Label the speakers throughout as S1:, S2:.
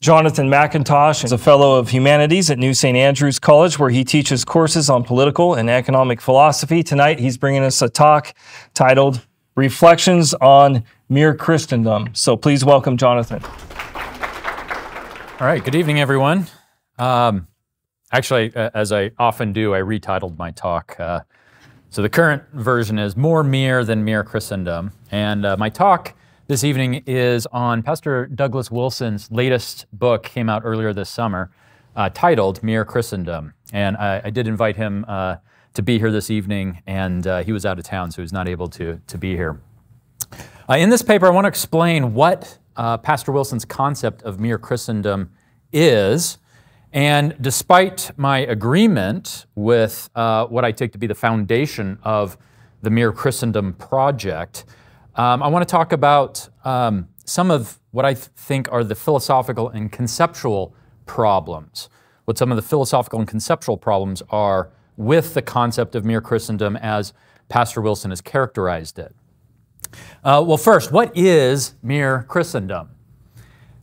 S1: Jonathan McIntosh is a Fellow of Humanities at New St. Andrews College, where he teaches courses on political and economic philosophy. Tonight, he's bringing us a talk titled Reflections on Mere Christendom. So please welcome Jonathan.
S2: All right, good evening, everyone. Actually, as I often do, I retitled my talk. So the current version is More Mere Than Mere Christendom. And my talk this evening is on Pastor Douglas Wilson's latest book, came out earlier this summer, titled Mere Christendom. And I did invite him to be here this evening, and he was out of town, so he was not able to be here. In this paper, I want to explain what Pastor Wilson's concept of mere Christendom is. And despite my agreement with what I take to be the foundation of the Mere Christendom project, I want to talk about some of what I think are the philosophical and conceptual problems, what some of the philosophical and conceptual problems are with the concept of mere Christendom as Pastor Wilson has characterized it. Well, first, what is mere Christendom?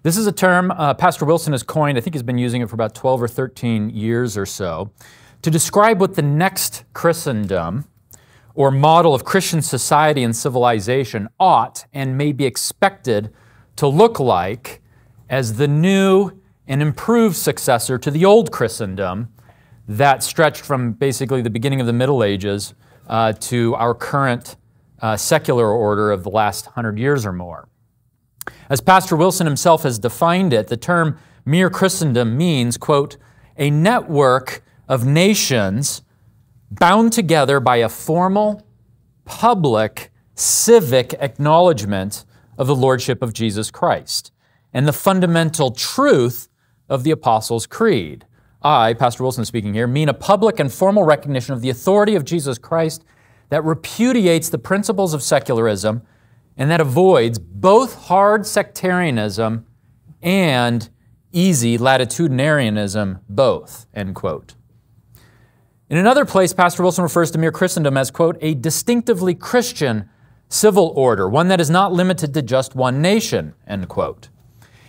S2: This is a term Pastor Wilson has coined. I think he's been using it for about 12 or 13 years or so, to describe what the next Christendom, or model of Christian society and civilization, ought and may be expected to look like as the new and improved successor to the old Christendom that stretched from basically the beginning of the Middle Ages to our current secular order of the last 100 years or more. As Pastor Wilson himself has defined it, the term mere Christendom means, quote, a network of nations bound together by a formal, public, civic acknowledgement of the Lordship of Jesus Christ and the fundamental truth of the Apostles' Creed. I, Pastor Wilson speaking here, mean a public and formal recognition of the authority of Jesus Christ that repudiates the principles of secularism and that avoids both hard sectarianism and easy latitudinarianism, both, end quote. In another place, Pastor Wilson refers to mere Christendom as, quote, a distinctively Christian civil order, one that is not limited to just one nation, end quote,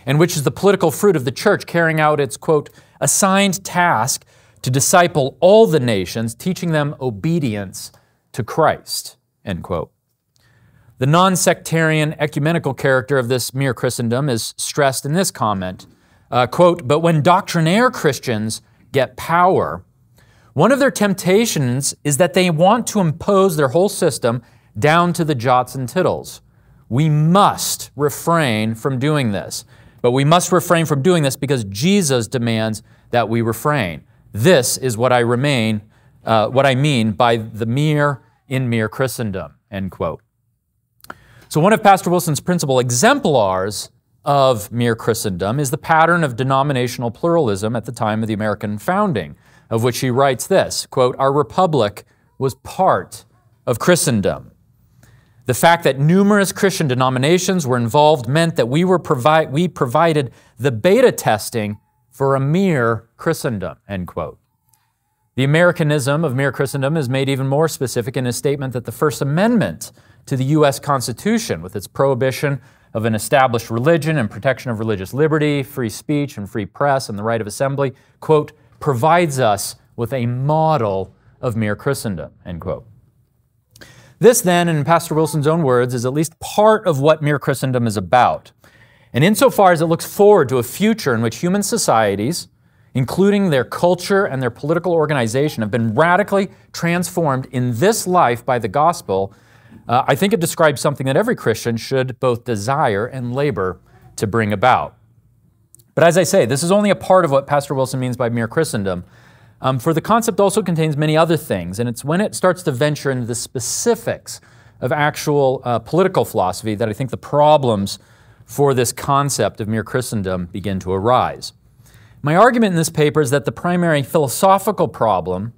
S2: and which is the political fruit of the church carrying out its, quote, assigned task to disciple all the nations, teaching them obedience to Christ, end quote. The non-sectarian ecumenical character of this mere Christendom is stressed in this comment, quote, but when doctrinaire Christians get power, one of their temptations is that they want to impose their whole system down to the jots and tittles. We must refrain from doing this, but we must refrain from doing this because Jesus demands that we refrain. This is what I mean by the mere in mere Christendom, end quote. So one of Pastor Wilson's principal exemplars of mere Christendom is the pattern of denominational pluralism at the time of the American founding, of which he writes this, quote, our republic was part of Christendom. The fact that numerous Christian denominations were involved meant that we provided the beta testing for a mere Christendom, end quote. The Americanism of mere Christendom is made even more specific in his statement that the First Amendment to the U.S. Constitution, with its prohibition of an established religion and protection of religious liberty, free speech and free press, and the right of assembly, quote, provides us with a model of mere Christendom, end quote. This then, in Pastor Wilson's own words, is at least part of what mere Christendom is about. And insofar as it looks forward to a future in which human societies, including their culture and their political organization, have been radically transformed in this life by the gospel, I think it describes something that every Christian should both desire and labor to bring about. But as I say, this is only a part of what Pastor Wilson means by mere Christendom, for the concept also contains many other things, and it's when it starts to venture into the specifics of actual political philosophy that I think the problems for this concept of mere Christendom begin to arise. My argument in this paper is that the primary philosophical problem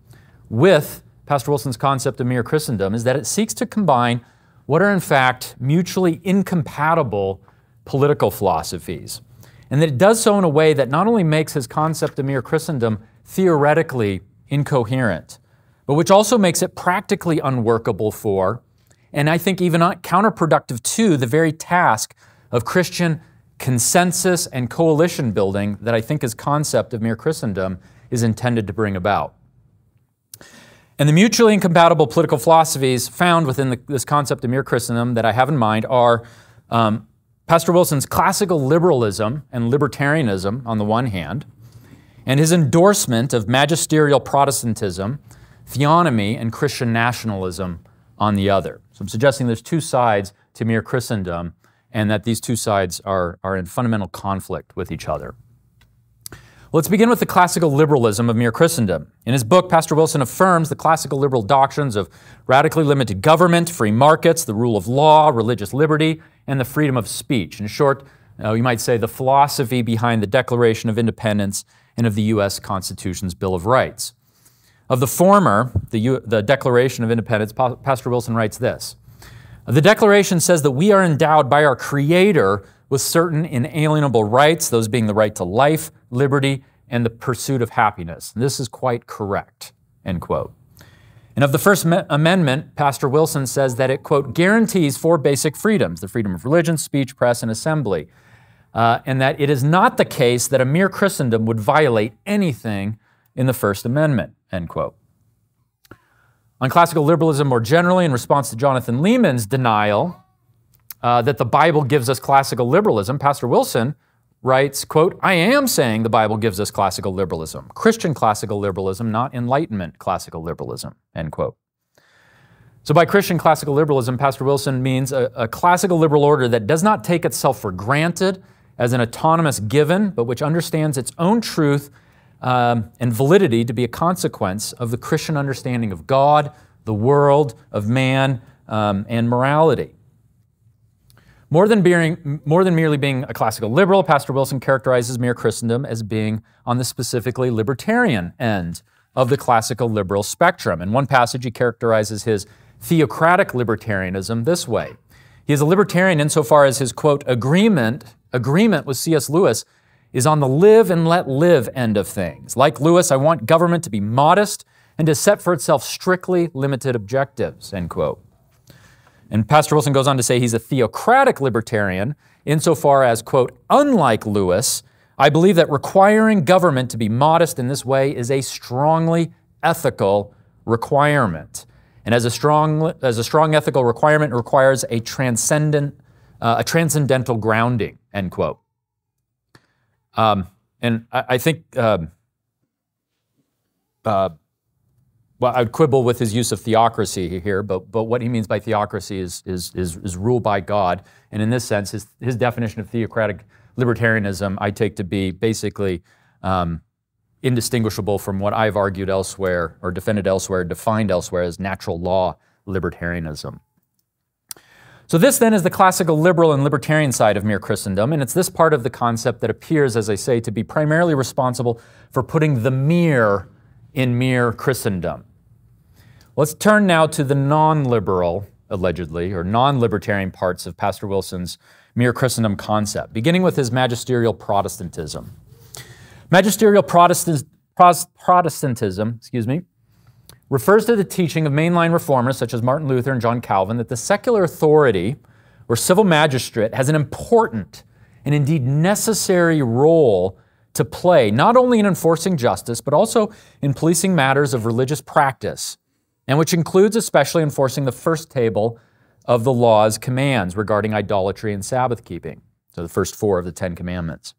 S2: with Pastor Wilson's concept of mere Christendom is that it seeks to combine what are in fact mutually incompatible political philosophies, and that it does so in a way that not only makes his concept of mere Christendom theoretically incoherent, but which also makes it practically unworkable for, and I think even counterproductive to, the very task of Christian consensus and coalition building that I think his concept of Mere Christendom is intended to bring about. And the mutually incompatible political philosophies found within this concept of Mere Christendom that I have in mind are Pastor Wilson's classical liberalism and libertarianism on the one hand, and his endorsement of magisterial Protestantism, theonomy, and Christian nationalism on the other. So I'm suggesting there's two sides to Mere Christendom, and that these two sides are in fundamental conflict with each other. Let's begin with the classical liberalism of Mere Christendom. In his book, Pastor Wilson affirms the classical liberal doctrines of radically limited government, free markets, the rule of law, religious liberty, and the freedom of speech. In short, you might say the philosophy behind the Declaration of Independence and of the U.S. Constitution's Bill of Rights. Of the former, the Declaration of Independence, Pastor Wilson writes this: "The Declaration says that we are endowed by our Creator with certain inalienable rights, those being the right to life, liberty, and the pursuit of happiness." And this is quite correct, end quote. And of the First Amendment, Pastor Wilson says that it, quote, guarantees four basic freedoms: the freedom of religion, speech, press, and assembly. And that it is not the case that a Mere Christendom would violate anything in the First Amendment, end quote. On classical liberalism more generally, in response to Jonathan Leeman's denial that the Bible gives us classical liberalism, Pastor Wilson writes, quote, "I am saying the Bible gives us classical liberalism, Christian classical liberalism, not Enlightenment classical liberalism," end quote. So by Christian classical liberalism, Pastor Wilson means a classical liberal order that does not take itself for granted as an autonomous given, but which understands its own truth and validity to be a consequence of the Christian understanding of God, the world, of man, and morality. More than merely being a classical liberal, Pastor Wilson characterizes Mere Christendom as being on the specifically libertarian end of the classical liberal spectrum. In one passage, he characterizes his theocratic libertarianism this way: he is a libertarian insofar as his, quote, agreement with C.S. Lewis is on the live and let live end of things. Like Lewis, I want government to be modest and to set for itself strictly limited objectives, end quote. And Pastor Wilson goes on to say he's a theocratic libertarian insofar as, quote, unlike Lewis, I believe that requiring government to be modest in this way is a strongly ethical requirement. And as a strong ethical requirement, requires a transcendental grounding, end quote. And I think, well, I'd quibble with his use of theocracy here, but what he means by theocracy is rule by God. And in this sense, his definition of theocratic libertarianism I take to be basically indistinguishable from what I've argued elsewhere, or defended elsewhere, defined elsewhere as natural law libertarianism. So this then is the classical liberal and libertarian side of Mere Christendom, and it's this part of the concept that appears, as I say, to be primarily responsible for putting the mere in Mere Christendom. Let's turn now to the non-liberal, allegedly, or non-libertarian parts of Pastor Wilson's Mere Christendom concept, beginning with his magisterial Protestantism. Magisterial Protestantism, refers to the teaching of mainline reformers such as Martin Luther and John Calvin that the secular authority or civil magistrate has an important and indeed necessary role to play, not only in enforcing justice, but also in policing matters of religious practice, and which includes especially enforcing the first table of the law's commands regarding idolatry and Sabbath keeping, so the first four of the 10 Commandments.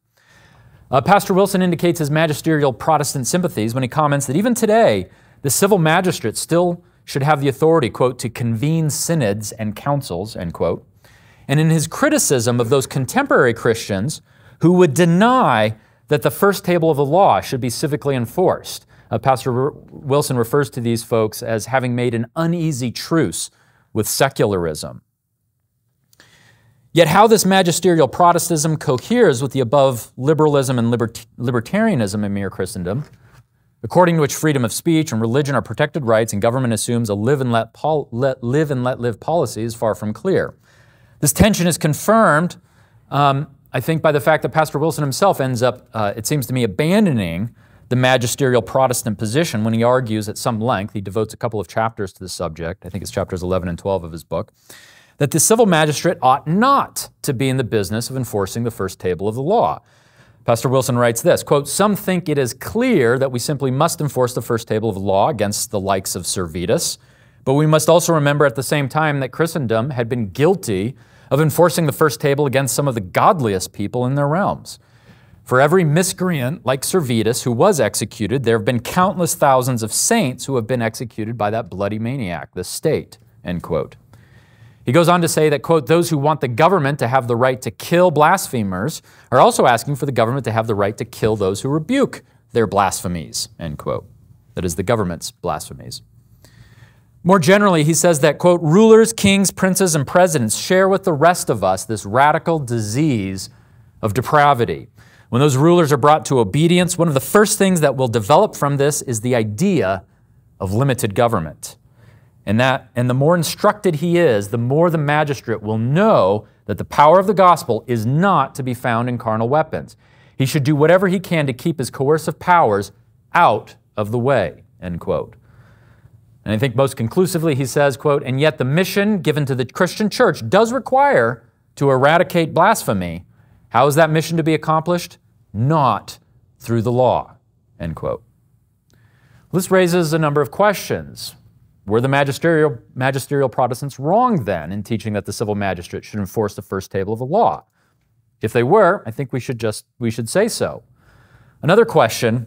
S2: Pastor Wilson indicates his magisterial Protestant sympathies when he comments that even today, the civil magistrate still should have the authority, quote, to convene synods and councils, end quote. And in his criticism of those contemporary Christians who would deny that the first table of the law should be civically enforced, Pastor Wilson refers to these folks as having made an uneasy truce with secularism. Yet how this magisterial Protestantism coheres with the above liberalism and libertarianism in Mere Christendom, according to which freedom of speech and religion are protected rights and government assumes a live and let live policy, is far from clear. This tension is confirmed, I think, by the fact that Pastor Wilson himself ends up, it seems to me, abandoning the magisterial Protestant position when he argues at some length, he devotes a couple of chapters to the subject, I think it's chapters 11 and 12 of his book, that the civil magistrate ought not to be in the business of enforcing the first table of the law. Pastor Wilson writes this, quote, "Some think it is clear that we simply must enforce the first table of the law against the likes of Servetus, but we must also remember at the same time that Christendom had been guilty of enforcing the first table against some of the godliest people in their realms. For every miscreant like Servetus who was executed, there have been countless thousands of saints who have been executed by that bloody maniac, the state," end quote. He goes on to say that, quote, "Those who want the government to have the right to kill blasphemers are also asking for the government to have the right to kill those who rebuke their blasphemies," end quote. That is the government's blasphemies. More generally, he says that, quote, "Rulers, kings, princes, and presidents share with the rest of us this radical disease of depravity. When those rulers are brought to obedience, one of the first things that will develop from this is the idea of limited government. And the more instructed he is, the more the magistrate will know that the power of the gospel is not to be found in carnal weapons. He should do whatever he can to keep his coercive powers out of the way," end quote. And I think most conclusively he says, quote, "And yet the mission given to the Christian church does require to eradicate blasphemy. How is that mission to be accomplished? Not through the law," end quote. This raises a number of questions. Were the magisterial Protestants wrong then in teaching that the civil magistrate should enforce the first table of the law? If they were, I think we should say so. Another question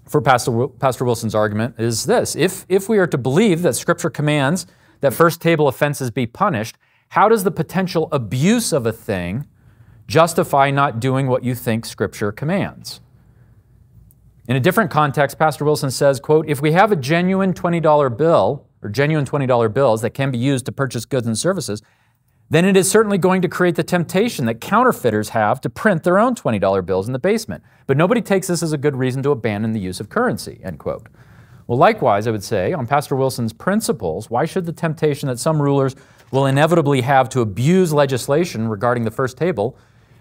S2: for Pastor Wilson's argument is this: if we are to believe that Scripture commands that first table offenses be punished, how does the potential abuse of a thing justify not doing what you think Scripture commands? In a different context, Pastor Wilson says, quote, "If we have a genuine $20 bill or genuine $20 bills that can be used to purchase goods and services, then it is certainly going to create the temptation that counterfeiters have to print their own $20 bills in the basement. But nobody takes this as a good reason to abandon the use of currency," end quote. Well, likewise, I would say, on Pastor Wilson's principles, why should the temptation that some rulers will inevitably have to abuse legislation regarding the first table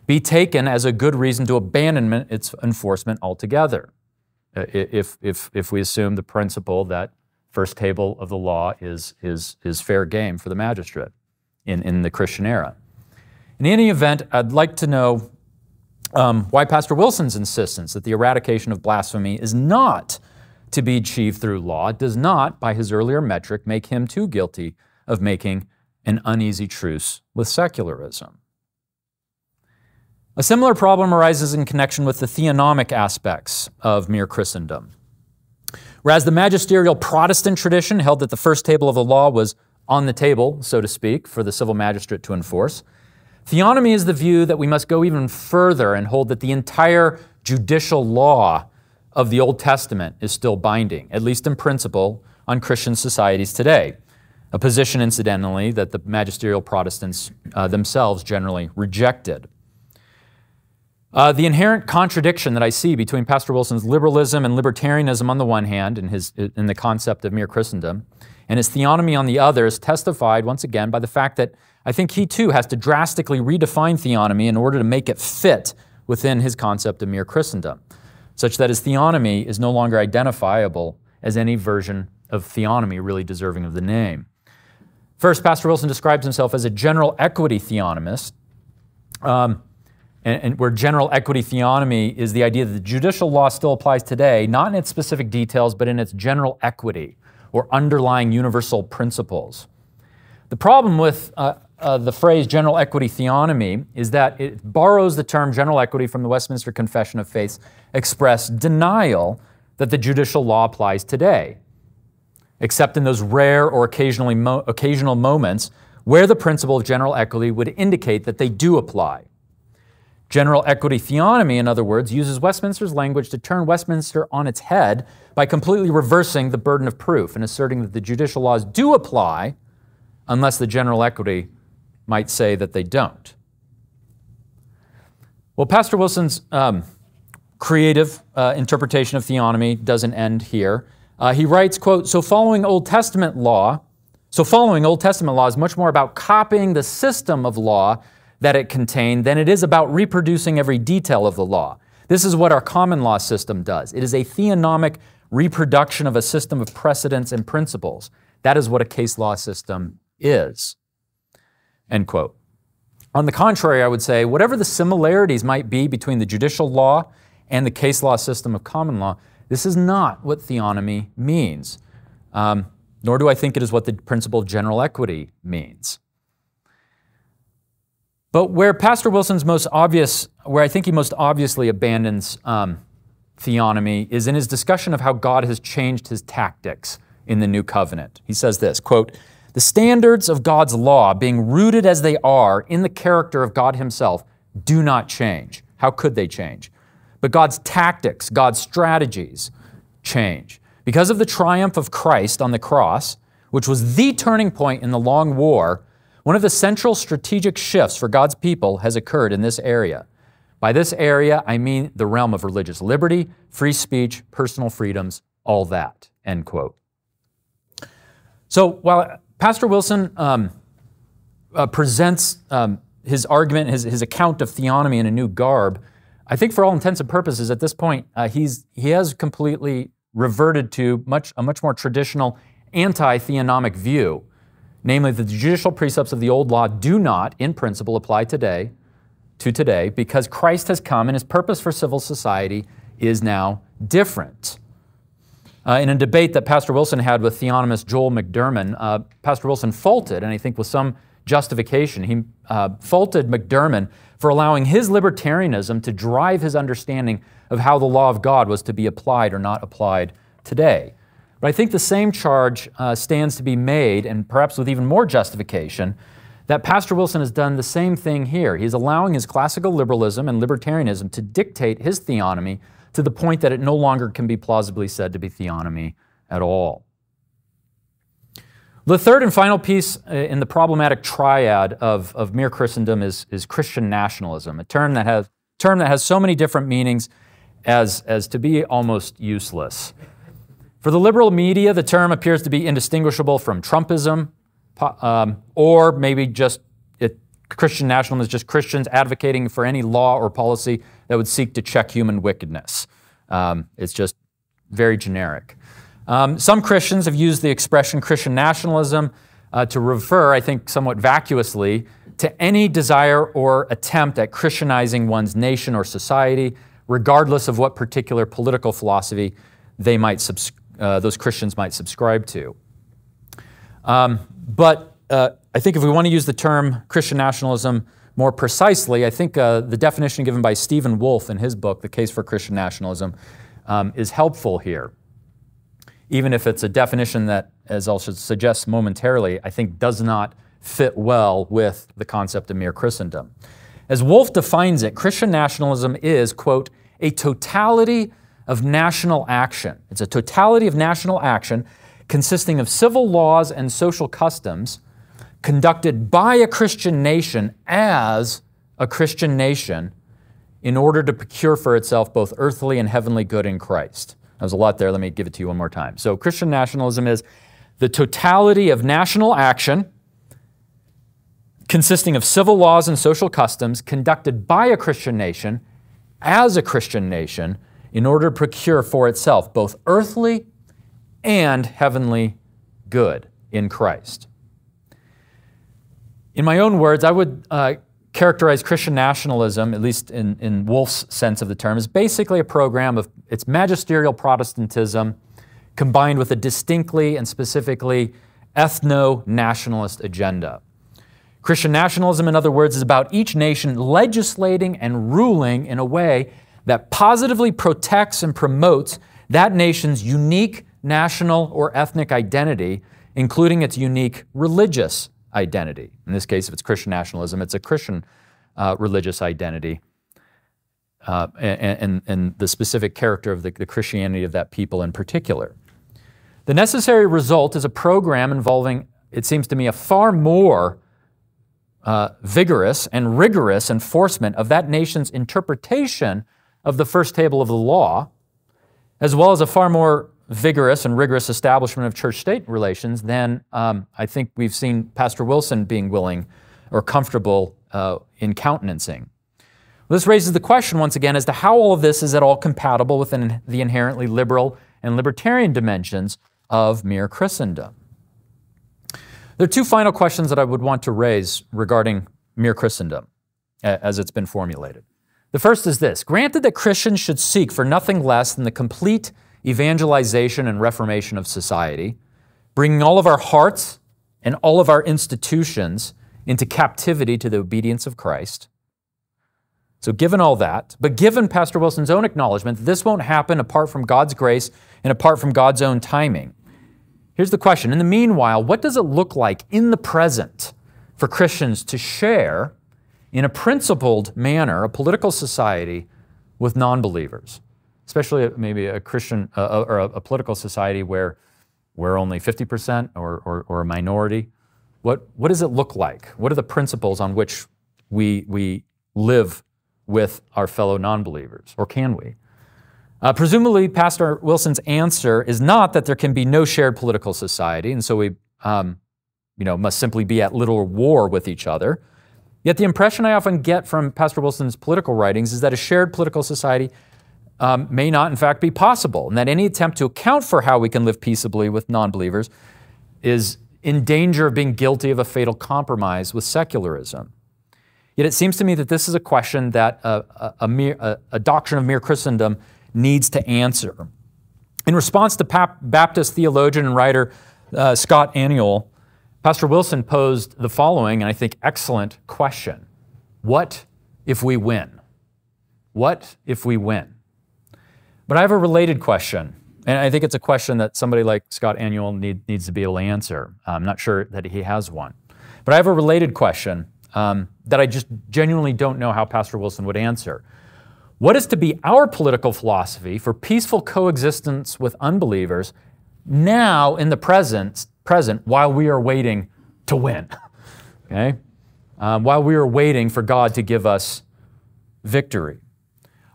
S2: be taken as a good reason to abandon its enforcement altogether? If we assume the principle that first table of the law is fair game for the magistrate in the Christian era. In any event, I'd like to know why Pastor Wilson's insistence that the eradication of blasphemy is not to be achieved through law does not, by his earlier metric, make him too guilty of making an uneasy truce with secularism. A similar problem arises in connection with the theonomic aspects of Mere Christendom. Whereas the magisterial Protestant tradition held that the first table of the law was on the table, so to speak, for the civil magistrate to enforce, theonomy is the view that we must go even further and hold that the entire judicial law of the Old Testament is still binding, at least in principle, on Christian societies today, a position, incidentally, that the magisterial Protestants themselves generally rejected. The inherent contradiction that I see between Pastor Wilson's liberalism and libertarianism on the one hand, in the concept of Mere Christendom, and his theonomy on the other is testified once again by the fact that I think he too has to drastically redefine theonomy in order to make it fit within his concept of Mere Christendom, such that his theonomy is no longer identifiable as any version of theonomy really deserving of the name. First, Pastor Wilson describes himself as a general equity theonomist, and where general equity theonomy is the idea that the judicial law still applies today, not in its specific details, but in its general equity or underlying universal principles. The problem with the phrase general equity theonomy is that it borrows the term general equity from the Westminster Confession of Faith's express denial that the judicial law applies today, except in those rare or occasional moments where the principle of general equity would indicate that they do apply. General equity theonomy, in other words, uses Westminster's language to turn Westminster on its head by completely reversing the burden of proof and asserting that the judicial laws do apply unless the general equity might say that they don't. Well, Pastor Wilson's creative interpretation of theonomy doesn't end here. He writes, quote, So following Old Testament law is much more about copying the system of law that it contained than it is about reproducing every detail of the law. This is what our common law system does. It is a theonomic reproduction of a system of precedents and principles. That is what a case law system is. end quote. On the contrary, I would say, whatever the similarities might be between the judicial law and the case law system of common law, this is not what theonomy means, nor do I think it is what the principle of general equity means. But where Pastor Wilson's where I think he most obviously abandons theonomy is in his discussion of how God has changed his tactics in the New Covenant. He says this, quote, "The standards of God's law, being rooted as they are in the character of God himself, do not change." How could they change? But God's tactics, God's strategies change. Because of the triumph of Christ on the cross, which was the turning point in the long war, one of the central strategic shifts for God's people has occurred in this area. By this area, I mean the realm of religious liberty, free speech, personal freedoms, all that, end quote. So while Pastor Wilson presents his argument, his account of theonomy in a new garb, I think for all intents and purposes at this point, he has completely reverted to a much more traditional anti-theonomic view. Namely, the judicial precepts of the old law do not, in principle, apply to today because Christ has come and his purpose for civil society is now different. In a debate that Pastor Wilson had with theonomist Joel McDurmon, Pastor Wilson faulted, and I think with some justification, he faulted McDurmon for allowing his libertarianism to drive his understanding of how the law of God was to be applied or not applied today. But I think the same charge stands to be made, and perhaps with even more justification, that Pastor Wilson has done the same thing here. He's allowing his classical liberalism and libertarianism to dictate his theonomy to the point that it no longer can be plausibly said to be theonomy at all. The third and final piece in the problematic triad of Mere Christendom is Christian nationalism, a term that has so many different meanings as to be almost useless. For the liberal media, the term appears to be indistinguishable from Trumpism, or maybe just Christian nationalism is just Christians advocating for any law or policy that would seek to check human wickedness. It's just very generic. Some Christians have used the expression Christian nationalism to refer, I think somewhat vacuously, to any desire or attempt at Christianizing one's nation or society, regardless of what particular political philosophy those Christians might subscribe to. But I think if we want to use the term Christian nationalism more precisely, I think the definition given by Stephen Wolfe in his book, The Case for Christian Nationalism, is helpful here. Even if it's a definition that, as I'll suggest momentarily, I think does not fit well with the concept of mere Christendom. As Wolfe defines it, Christian nationalism is, quote, a totality of national action. It's a totality of national action consisting of civil laws and social customs conducted by a Christian nation as a Christian nation in order to procure for itself both earthly and heavenly good in Christ. There's a lot there. Let me give it to you one more time. So Christian nationalism is the totality of national action consisting of civil laws and social customs conducted by a Christian nation as a Christian nation in order to procure for itself both earthly and heavenly good in Christ. In my own words, I would characterize Christian nationalism, at least in Wolfe's sense of the term, as basically a program of its magisterial Protestantism combined with a distinctly and specifically ethno-nationalist agenda. Christian nationalism, in other words, is about each nation legislating and ruling in a way that positively protects and promotes that nation's unique national or ethnic identity, including its unique religious identity. In this case, if it's Christian nationalism, it's a Christian religious identity and the specific character of the Christianity of that people in particular. The necessary result is a program involving, it seems to me, a far more vigorous and rigorous enforcement of that nation's interpretation of the first table of the law, as well as a far more vigorous and rigorous establishment of church-state relations than I think we've seen Pastor Wilson being willing or comfortable in countenancing. This raises the question once again as to how all of this is at all compatible with the inherently liberal and libertarian dimensions of mere Christendom. There are two final questions that I would want to raise regarding Mere Christendom as it's been formulated. The first is this: granted that Christians should seek for nothing less than the complete evangelization and reformation of society, bringing all of our hearts and all of our institutions into captivity to the obedience of Christ. So given all that, but given Pastor Wilson's own acknowledgement that this won't happen apart from God's grace and apart from God's own timing, here's the question. In the meanwhile, what does it look like in the present for Christians to share in a principled manner a political society with non-believers, especially maybe a Christian or a political society where we're only 50% or a minority? What does it look like? What are the principles on which we live with our fellow non-believers, or can we? Presumably, Pastor Wilson's answer is not that there can be no shared political society, and so we must simply be at little war with each other. Yet the impression I often get from Pastor Wilson's political writings is that a shared political society may not, in fact, be possible, and that any attempt to account for how we can live peaceably with non-believers is in danger of being guilty of a fatal compromise with secularism. Yet it seems to me that this is a question that a doctrine of mere Christendom needs to answer. In response to Baptist theologian and writer Scott Aniol, Pastor Wilson posed the following, and I think excellent question: what if we win? What if we win? But I have a related question, and I think it's a question that somebody like Scott Aniol needs to be able to answer. I'm not sure that he has one. But I have a related question that I just genuinely don't know how Pastor Wilson would answer. What is to be our political philosophy for peaceful coexistence with unbelievers now in the present while we are waiting to win? Okay? While we are waiting for God to give us victory.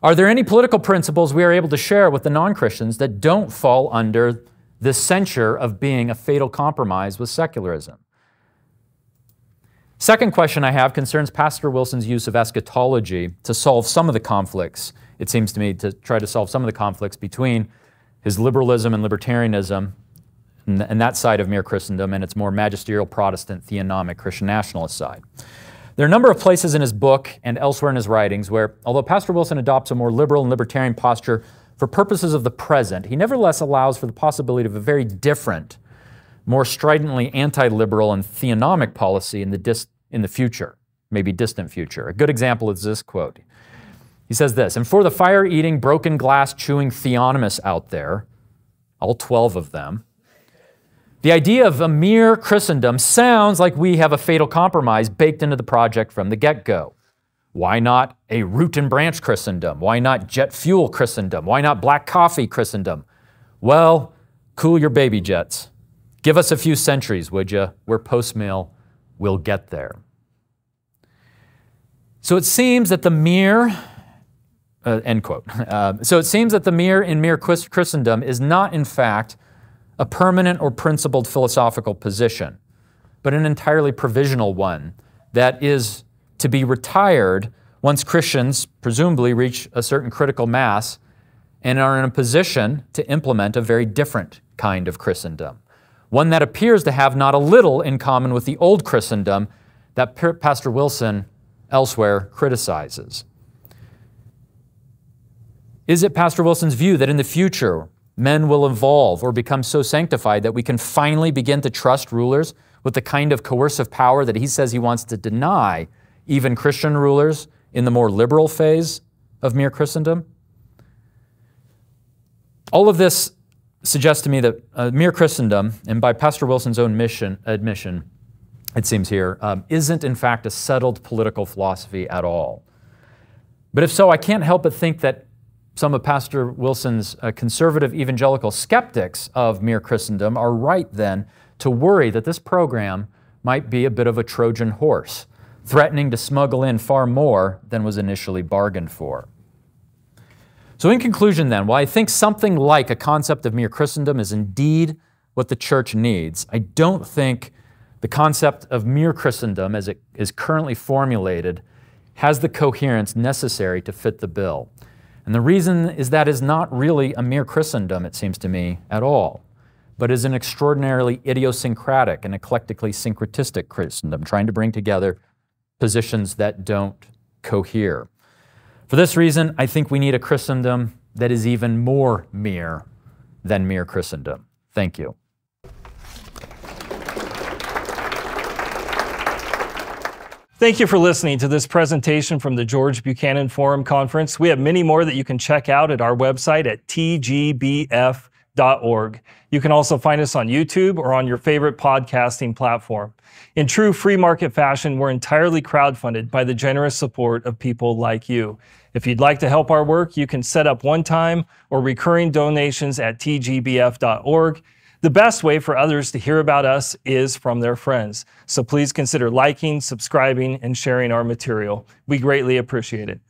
S2: Are there any political principles we are able to share with the non-Christians that don't fall under this censure of being a fatal compromise with secularism? Second question I have concerns Pastor Wilson's use of eschatology to solve some of the conflicts, it seems to me, to try to solve some of the conflicts between his liberalism and libertarianism and that side of mere Christendom and its more magisterial Protestant theonomic Christian nationalist side. There are a number of places in his book and elsewhere in his writings where, although Pastor Wilson adopts a more liberal and libertarian posture for purposes of the present, he nevertheless allows for the possibility of a very different, more stridently anti-liberal and theonomic policy in the future, maybe distant future. A good example is this quote. He says this: "And for the fire-eating, broken glass-chewing theonomists out there, all 12 of them, the idea of a mere Christendom sounds like we have a fatal compromise baked into the project from the get-go. Why not a root and branch Christendom? Why not jet fuel Christendom? Why not black coffee Christendom? Well, cool your baby jets. Give us a few centuries, would you? We're post-mill. We'll get there." So it seems that the mere, end quote. So it seems that the mere in mere Christendom is not, in fact, a permanent or principled philosophical position, but an entirely provisional one that is to be retired once Christians presumably reach a certain critical mass and are in a position to implement a very different kind of Christendom, one that appears to have not a little in common with the old Christendom that Pastor Wilson elsewhere criticizes. Is it Pastor Wilson's view that in the future men will evolve or become so sanctified that we can finally begin to trust rulers with the kind of coercive power that he says he wants to deny even Christian rulers in the more liberal phase of mere Christendom? All of this suggests to me that mere Christendom, and by Pastor Wilson's own admission, it seems here, isn't in fact a settled political philosophy at all. But if so, I can't help but think that some of Pastor Wilson's conservative evangelical skeptics of mere Christendom are right then to worry that this program might be a bit of a Trojan horse, threatening to smuggle in far more than was initially bargained for. So in conclusion then, while I think something like a concept of mere Christendom is indeed what the church needs, I don't think the concept of mere Christendom as it is currently formulated has the coherence necessary to fit the bill. And the reason is that is not really a mere Christendom, it seems to me, at all, but is an extraordinarily idiosyncratic and eclectically syncretistic Christendom, trying to bring together positions that don't cohere. For this reason, I think we need a Christendom that is even more mere than mere Christendom. Thank you.
S1: Thank you for listening to this presentation from the George Buchanan Forum Conference. We have many more that you can check out at our website at tgbf.org. You can also find us on YouTube or on your favorite podcasting platform. In true free market fashion, we're entirely crowdfunded by the generous support of people like you. If you'd like to help our work, you can set up one-time or recurring donations at tgbf.org. The best way for others to hear about us is from their friends. So please consider liking, subscribing, and sharing our material. We greatly appreciate it.